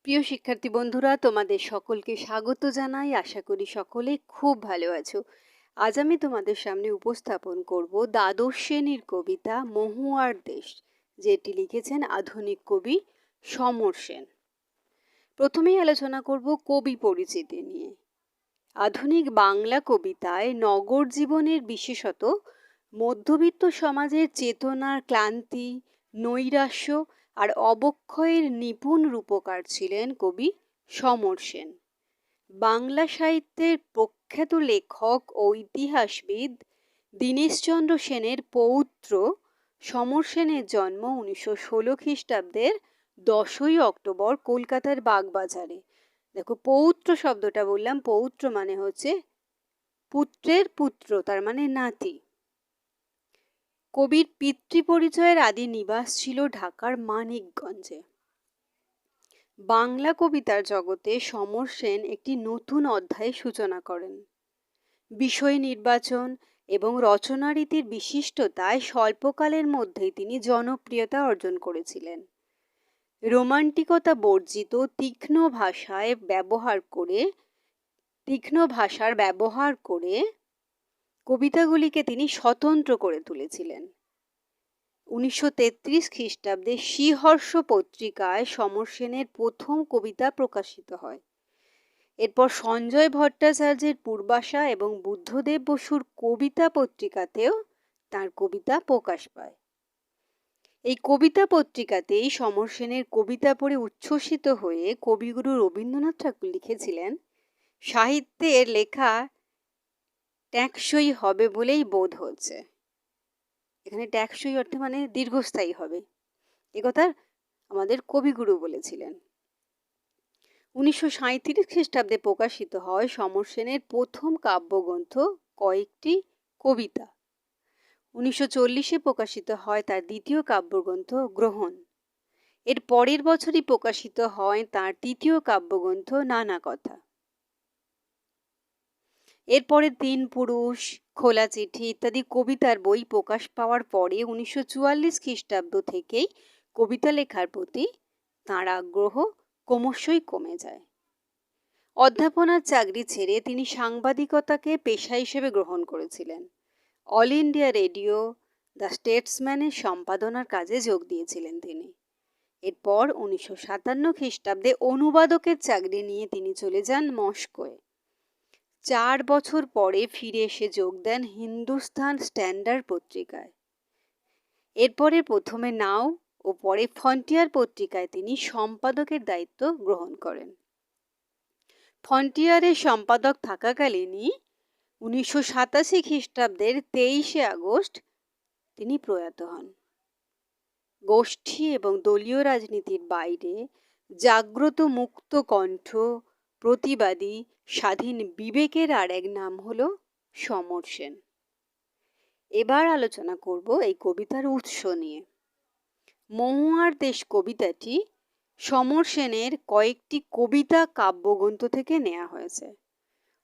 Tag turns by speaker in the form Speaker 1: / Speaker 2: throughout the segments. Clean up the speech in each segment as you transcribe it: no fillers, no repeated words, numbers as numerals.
Speaker 1: প্রিয় শিক্ষার্থী বন্ধুরা, তোমাদের সকলকে স্বাগত জানাই। আশা করি সকলে খুব ভালো আছো। আজ আমি তোমাদের সামনে উপস্থাপন করব দ্বাদশ শ্রেণীর কবিতা মহুয়ার দেশ, যেটি লিখেছেন আধুনিক কবি সমর সেন। প্রথমেই আলোচনা করব কবি পরিচিতি নিয়ে। আধুনিক বাংলা কবিতায় নগর জীবনের, বিশেষত মধ্যবিত্ত সমাজের চেতনার ক্লান্তি, নৈরাশ্য আর অবক্ষয়ের নিপুণ রূপকার ছিলেন কবি সমর সেন। বাংলা সাহিত্যের প্রখ্যাত লেখক ও ইতিহাসবিদ দীনেশচন্দ্র সেনের পৌত্র সমর সেনের জন্ম 1916 খ্রিস্টাব্দের 10ই অক্টোবর কলকাতার বাগবাজারে। দেখো, পৌত্র শব্দটা বললাম, পৌত্র মানে হচ্ছে পুত্রের পুত্র, তার মানে নাতি। কবির পিতৃপরিচয়ের আদি নিবাস ছিল ঢাকার মানিকগঞ্জে। বাংলা কবিতার জগতে সমর সেন একটি নতুন অধ্যায়ের সূচনা করেন। বিষয় নির্বাচন এবং রচনারীতির বিশিষ্টতায় স্বল্পকালের মধ্যেই তিনি জনপ্রিয়তা অর্জন করেছিলেন। রোমান্টিকতা বর্জিত তীক্ষ্ণ ভাষার ব্যবহার করে কবিতাগুলিকে তিনি স্বতন্ত্র করে তুলেছিলেন। 1933 খ্রিস্টাব্দে শ্রীহর্ষ পত্রিকায় সমর সেনের প্রথম কবিতা প্রকাশিত হয়। এরপর সঞ্জয় ভট্টাচার্যের পূর্বাশা এবং বুদ্ধদেব বসুর কবিতা পত্রিকাতেও তার কবিতা প্রকাশ পায়। এই কবিতা পত্রিকাতেই সমর সেনের কবিতা পড়ে উচ্ছ্বসিত হয়ে কবিগুরু রবীন্দ্রনাথ ঠাকুর লিখেছিলেন, সাহিত্যের লেখা ট্যাক্সই হবে বলেই বোধ হচ্ছে। এখানে ট্যাক্সই অর্থে মানে দীর্ঘস্থায়ী হবে, একথা আমাদের কবিগুরু বলেছিলেন। 1937 খ্রিস্টাব্দে প্রকাশিত হয় সমর সেনের প্রথম কাব্যগ্রন্থ কয়েকটি কবিতা। 1940-এ প্রকাশিত হয় তার দ্বিতীয় কাব্যগ্রন্থ গ্রহণ। এর পরের বছরই প্রকাশিত হয় তার তৃতীয় কাব্যগ্রন্থ নানা কথা। এরপরে তিন পুরুষ, খোলা চিঠি ইত্যাদি কবিতার বই প্রকাশ পাওয়ার পরে 1944 খ্রিস্টাব্দ থেকেই কবিতা লেখার প্রতি তাঁর আগ্রহ ক্রমশই কমে যায়। অধ্যাপনার চাকরি ছেড়ে তিনি সাংবাদিকতাকে পেশা হিসেবে গ্রহণ করেছিলেন। অল ইন্ডিয়া রেডিও, দ্য স্টেটসম্যানের সম্পাদনার কাজে যোগ দিয়েছিলেন তিনি। এরপর 1957 খ্রিস্টাব্দে অনুবাদকের চাকরি নিয়ে তিনি চলে যান মস্কোয়। 4 বছর পরে ফিরে এসে যোগ দেন হিন্দুস্তান স্ট্যান্ডার্ড পত্রিকায়। এরপরে প্রথমে নাও ও পরে ফ্রন্টিয়ার পত্রিকায় তিনি সম্পাদকের দায়িত্ব গ্রহণ করেন। ফ্রন্টিয়ারের সম্পাদক থাকাকালীনই 1987 খ্রিস্টাব্দের 23শে আগস্ট তিনি প্রয়াত হন। গোষ্ঠী এবং দলীয় রাজনীতির বাইরে জাগ্রত মুক্ত কণ্ঠ, প্রতিবাদী, স্বাধীন বিবেকের আর এক নাম হলো সমর সেন। এবার আলোচনা করব এই কবিতার উৎস নিয়ে। মহুয়ার দেশ কবিতাটি সমর সেনের কয়েকটি কবিতা কাব্যগ্রন্থ থেকে নেওয়া হয়েছে।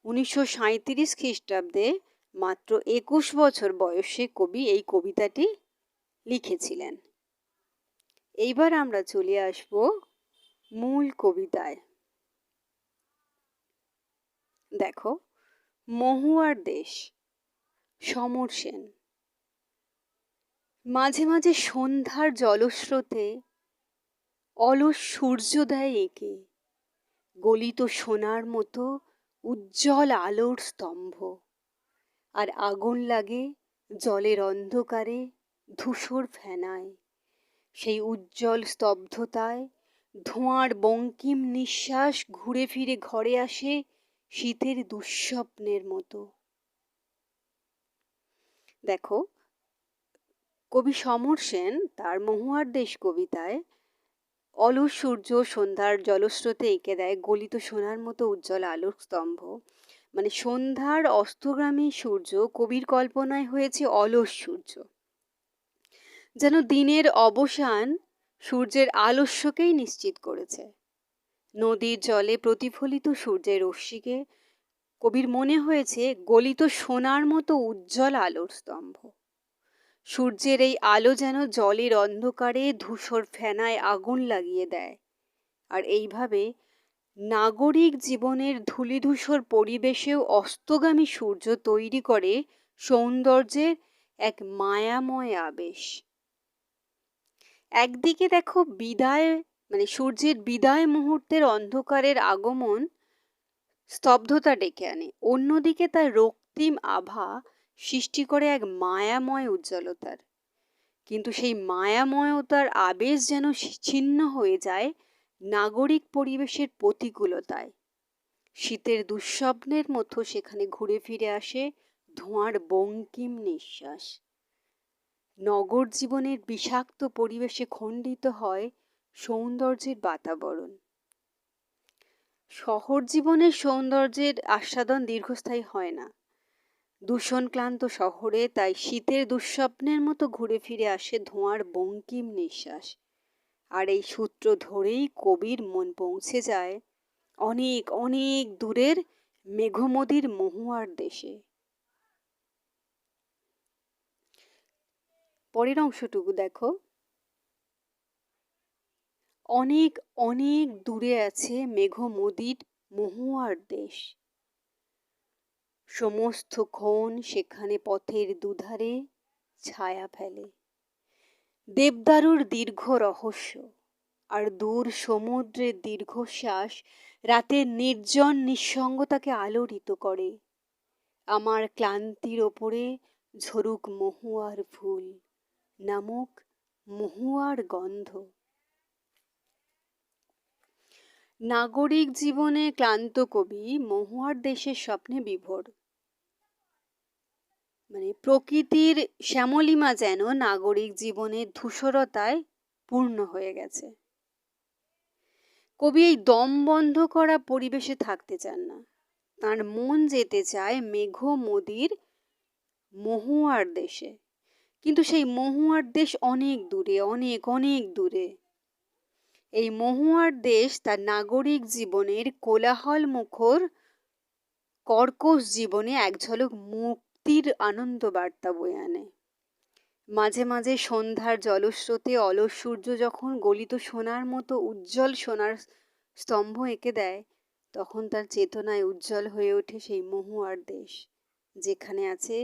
Speaker 1: 1937 খ্রিস্টাব্দে মাত্র 21 বছর বয়সে কবি এই কবিতাটি লিখেছিলেন। এইবার আমরা চলে আসব মূল কবিতায়। দেখো, মহুয়ার দেশ, সমর সেন। মাঝে মাঝে সন্ধ্যার জলস্রোতে অলস সূর্যোদয় এঁকে গলিত সোনার মতো উজ্জ্বল আলোর স্তম্ভ, আর আগুন লাগে জলের অন্ধকারে ধূসর ফেনায়। সেই উজ্জ্বল স্তব্ধতায় ধোঁয়ার বঙ্কিম নিঃশ্বাস ঘুরে ফিরে ঘরে আসে শীতের দুঃস্বপ্নের মতো। দেখো, কবি সমর সেন তার মহুয়ার দেশ কবিতায় অলস সূর্য সন্ধ্যার জলস্রোতে এঁকে দেয় গলিত সোনার মতো উজ্জ্বল আলোর স্তম্ভ। মানে সন্ধ্যার অস্তগামী সূর্য কবির কল্পনায় হয়েছে অলস সূর্য, যেন দিনের অবসান সূর্যের আলস্যকেই নিশ্চিত করেছে। নদীর জলে প্রতিফলিত সূর্যের রশ্মিকে কবির মনে হয়েছে গলিত সোনার মতো উজ্জ্বল আলোর স্তম্ভ। সূর্যের এই আলো যেন জলের অন্ধকারে ধূসর ফেনায় আগুন লাগিয়ে দেয়, আর এইভাবে নাগরিক জীবনের ধূলিধূসর পরিবেশেও অস্তগামী সূর্য তৈরি করে সৌন্দর্যের এক মায়াময় আবেশ। একদিকে দেখো বিদায়, মানে সূর্যের বিদায় মুহূর্তের অন্ধকারের আগমন স্তব্ধতা ডেকে আনে, অন্যদিকে তার রক্তিম আভা সৃষ্টি করে এক মায়াময় উজ্জ্বলতার। কিন্তু সেই মায়াময়তার আবেশ যেন ছিন্ন হয়ে যায় নাগরিক পরিবেশের প্রতিকূলতায়। শীতের দুঃস্বপ্নের মতো সেখানে ঘুরে ফিরে আসে ধোঁয়ার বঙ্কিম নিঃশ্বাস। নগর জীবনের বিষাক্ত পরিবেশে খণ্ডিত হয় সৌন্দর্যের বাতাবরণ। শহর জীবনের সৌন্দর্যের আস্বাদন দীর্ঘস্থায়ী হয় না। দূষণক্লান্ত শহরে তাই শীতের দুঃস্বপ্নের মতো ঘুরে ফিরে আসে ধোঁয়ার বঙ্কিম নিঃশ্বাস। আর এই সূত্র ধরেই কবির মন পৌঁছে যায় অনেক অনেক দূরের মেঘমদির মহুয়ার দেশে। পরের অংশটুকু দেখো, অনেক অনেক দূরে আছে মেঘমদির মহুয়ার দেশ, সমস্ত ক্ষণ সেখানে পথের দুধারে ছায়া ফেলে দেবদারুর দীর্ঘ রহস্য, আর দূর সমুদ্রের দীর্ঘশ্বাস রাতের নির্জন নিঃসঙ্গতাকে আলোড়িত করে। আমার ক্লান্তির ওপরে ঝরুক মহুয়ার ফুল, নামুক মহুয়ার গন্ধ। নাগরিক জীবনে ক্লান্ত কবি মহুয়ার দেশের স্বপ্নে বিভোর। মানে প্রকৃতির শ্যামলিমা যেন নাগরিক জীবনের ধূসরতায় পূর্ণ হয়ে গেছে। কবি এই দম বন্ধ করা পরিবেশে থাকতে চান না, তার মন যেতে চায় মেঘমদির মহুয়ার দেশে। কিন্তু সেই মহুয়ার দেশ অনেক দূরে, অনেক অনেক দূরে। এই মহুয়ার দেশ তার নাগরিক জীবনের কোলাহল মুখর কর্কশ জীবনে এক ঝলক মুক্তির আনন্দ বার্তা বয়ে আনে। মাঝে মাঝে সন্ধ্যার জলস্রোতে অলস সূর্য যখন গলিত সোনার মতো উজ্জ্বল সোনার স্তম্ভ এঁকে দেয়, তখন তার চেতনায় উজ্জ্বল হয়ে ওঠে সেই মহুয়ার দেশ, যেখানে আছে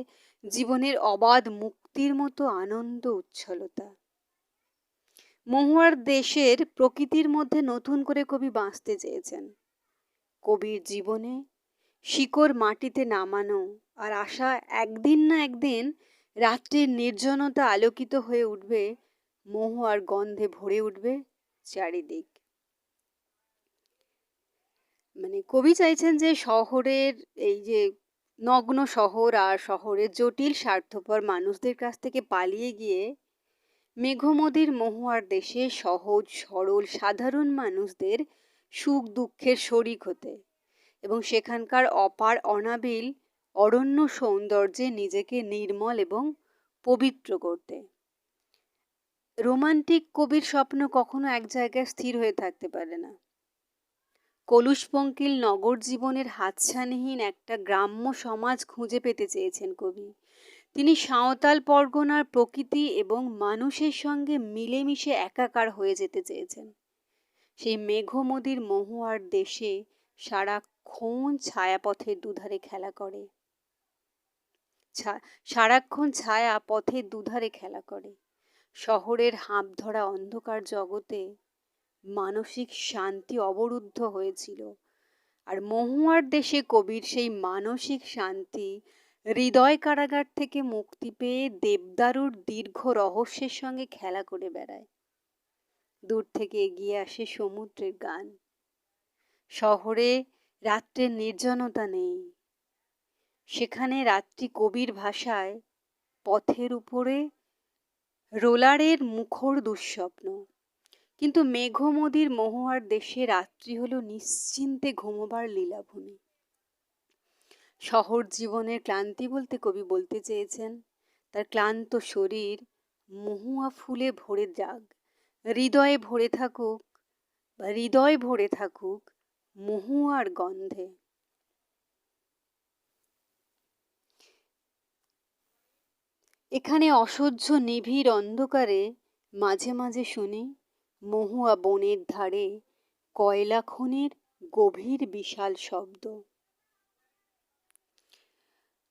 Speaker 1: জীবনের অবাধ মুক্তির মতো আনন্দ উচ্ছলতা। মহুয়ার দেশের প্রকৃতির মধ্যে নতুন করে কবি বাঁচতে চেয়েছেন। কবির জীবনে শিকড় মাটিতে নামানো আর আশা একদিন না একদিন রাত্রির নির্জনতা আলোকিত হয়ে উঠবে, মহুয়ার গন্ধে ভরে উঠবে চারিদিক। মানে কবি চাইছেন যে শহরের এই যে নগ্ন শহর আর শহরের জটিল স্বার্থপর মানুষদের কাছ থেকে পালিয়ে গিয়ে মেঘমদির মহুয়ার দেশে সহজ সরল সাধারণ মানুষদের সুখ দুঃখের শরিক হতে এবং সেখানকার অপার অনাবিল অরণ্য সৌন্দর্যে নিজেকে নির্মল এবং পবিত্র করতে। রোমান্টিক কবির স্বপ্ন কখনো এক জায়গায় স্থির হয়ে থাকতে পারে না। কলুষপঙ্কিল নগর জীবনের হাতছানিহীন একটা গ্রাম্য সমাজ খুঁজে পেতে চেয়েছেন কবি। তিনি সাঁওতাল পরগনার প্রকৃতি এবং মানুষের সঙ্গে মিলেমিশে একাকার হয়ে যেতে চেয়েছেন। সেই মেঘমদির মহুয়ার দেশে সারাক্ষণ ছায়াপথের দুধারে খেলা করে, সারাক্ষণ ছায়া পথের দুধারে খেলা করে। শহরের হাঁপ ধরা অন্ধকার জগতে মানসিক শান্তি অবরুদ্ধ হয়েছিল, আর মহুয়ার দেশে কবির সেই মানসিক শান্তি হৃদয় কারাগার থেকে মুক্তি পেয়ে দেবদারুর দীর্ঘ রহস্যের সঙ্গে খেলা করে বেড়ায়। দূর থেকে এগিয়ে আসে সমুদ্রের গান। শহরে রাত্রের নির্জনতা নেই, সেখানে রাত্রি কবির ভাষায় পথের উপরে রোলারের মুখর দুঃস্বপ্ন। কিন্তু মেঘমদির মহুয়ার দেশে রাত্রি হলো নিশ্চিন্তে ঘুমোবার লীলাভূমি। শহর জীবনের ক্লান্তি বলতে কবি বলতে চেয়েছেন তার ক্লান্ত শরীর মহুয়া ফুলে ভরে যাক, হৃদয়ে ভরে থাকুক, বা হৃদয় ভরে থাকুক মহুয়ার গন্ধে। এখানে অসহ্য নিবিড় অন্ধকারে মাঝে মাঝে শুনি মহুয়া বনের ধারে কয়লা খনির গভীর বিশাল শব্দ।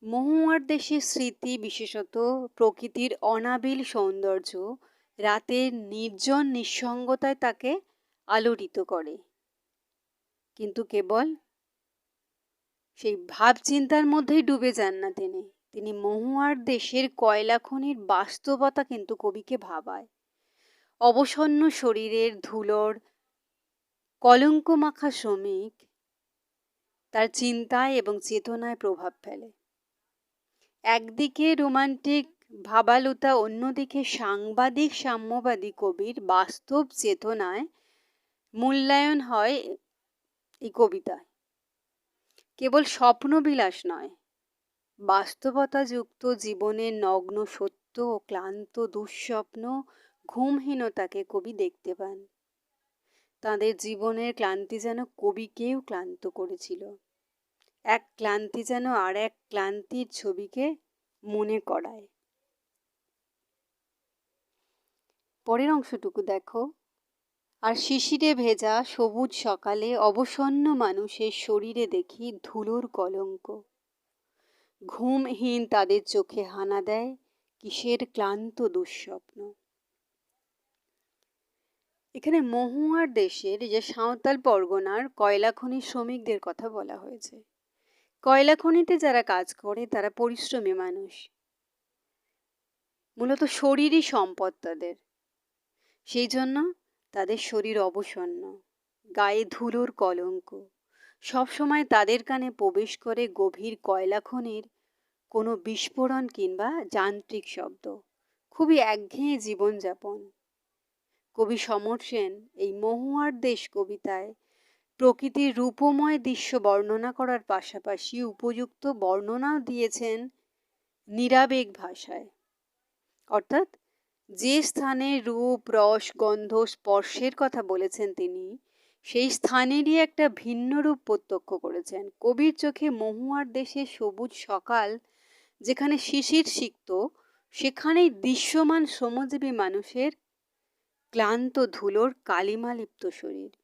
Speaker 1: মহুয়ার দেশের স্মৃতি, বিশেষত প্রকৃতির অনাবিল সৌন্দর্য, রাতের নির্জন নিঃসঙ্গতায় তাকে আলোড়িত করে। কিন্তু কেবল সেই ভাবচিন্তার মধ্যেই ডুবে যান না তিনি। তিনি মহুয়ার দেশের কয়লা খনির বাস্তবতা কিন্তু কবিকে ভাবায়। অবসন্ন শরীরের ধুলোর কলঙ্ক মাখা শ্রমিক তার চিন্তায় এবং চেতনায় প্রভাব ফেলে। একদিকে রোমান্টিক ভাবালুতা, অন্যদিকে সাংবাদিক সাম্যবাদী কবির বাস্তব চেতনায় মূল্যায়ন হয় এই কবিতায়। কেবল স্বপ্নবিলাস নয়, বাস্তবতাযুক্ত জীবনের নগ্ন সত্য ও ক্লান্ত দুঃস্বপ্ন, ঘুমহীনতাকে কবি দেখতে পান। তাদের জীবনের ক্লান্তি যেন কবিকেও ক্লান্ত করেছিল। এক ক্লান্তি যেন আর এক ক্লান্তির ছবিকে মনে করায়। পরের অংশটুকু দেখো। আর শিশিরে ভেজা সবুজ সকালে অবসন্ন মানুষের শরীরে দেখি ধুলোর কলঙ্ক। ঘুমহীন তাদের চোখে হানা দেয় কিসের ক্লান্ত দুঃস্বপ্ন। এখানে মহুয়ার দেশের যে সাঁওতাল পরগনার কয়লা খনির শ্রমিকদের কথা বলা হয়েছে। কয়লা খনিতে যারা কাজ করে তারা পরিশ্রমী মানুষ। মূলত শরীরই সম্পদ তাদের। সেই জন্য তাদের শরীর অবসন্ন, গায়ে ধুলোর কলঙ্ক। সবসময় তাদের কানে প্রবেশ করে গভীর কয়লা খনির কোনো বিস্ফোরণ কিংবা যান্ত্রিক শব্দ। খুবই একঘেয়ে জীবনযাপন। কবি সমর সেন এই মহুয়ার দেশ কবিতায় প্রকৃতির রূপময় দৃশ্য বর্ণনা করার পাশাপাশি উপযুক্ত বর্ণনাও দিয়েছেন নিরাবেগ ভাষায়। অর্থাৎ যে স্থানে রূপ, রস, গন্ধ, স্পর্শের কথা বলেছেন তিনি, সেই স্থানেরই একটা ভিন্ন রূপ প্রত্যক্ষ করেছেন। কবির চোখে মহুয়ার দেশের সবুজ সকাল যেখানে শিশির সিক্ত, সেখানেই দৃশ্যমান শ্রমজীবী মানুষের ক্লান্ত ধুলোর কালিমালিপ্ত শরীর।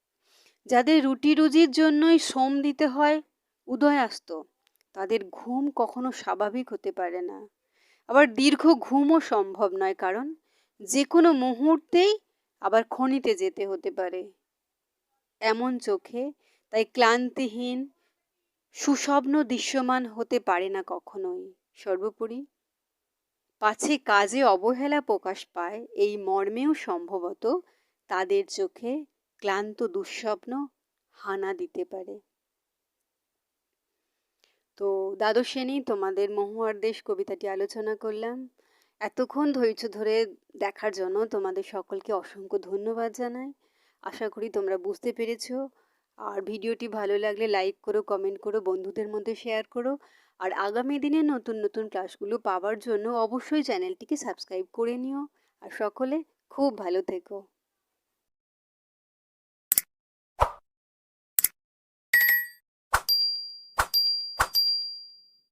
Speaker 1: যাদের রুটি রুজির জন্যই শ্রম দিতে হয় উদয়াস্ত, তাদের ঘুম কখনো স্বাভাবিক হতে পারে না। আবার দীর্ঘ ঘুমও সম্ভব নয়, কারণ যে কোনো মুহূর্তেই আবার খনিতে যেতে হতে পারে। এমন চোখে তাই ক্লান্তিহীন সুস্বপ্ন দৃশ্যমান হতে পারে না কখনোই। সর্বোপরি পাছে কাজে অবহেলা প্রকাশ পায়, এই মর্মেও সম্ভবত তাদের চোখে ক্লান্ত দুঃস্বপ্ন হানা দিতে পারে। তো দ্বাদশ শ্রেণী তোমাদের মহুয়ার দেশ কবিতাটি আলোচনা করলাম। এতক্ষণ ধৈর্য ধরে দেখার জন্য তোমাদের সকলকে অসংখ্য ধন্যবাদ জানাই। আশা করি তোমরা বুঝতে পেরেছো। আর ভিডিওটি ভালো লাগলে লাইক করো, কমেন্ট করো, বন্ধুদের মধ্যে শেয়ার করো। আর আগামী দিনে নতুন নতুন ক্লাসগুলো পাওয়ার জন্য অবশ্যই চ্যানেলটিকে সাবস্ক্রাইব করে নিও। আর সকলে খুব ভালো থেকো।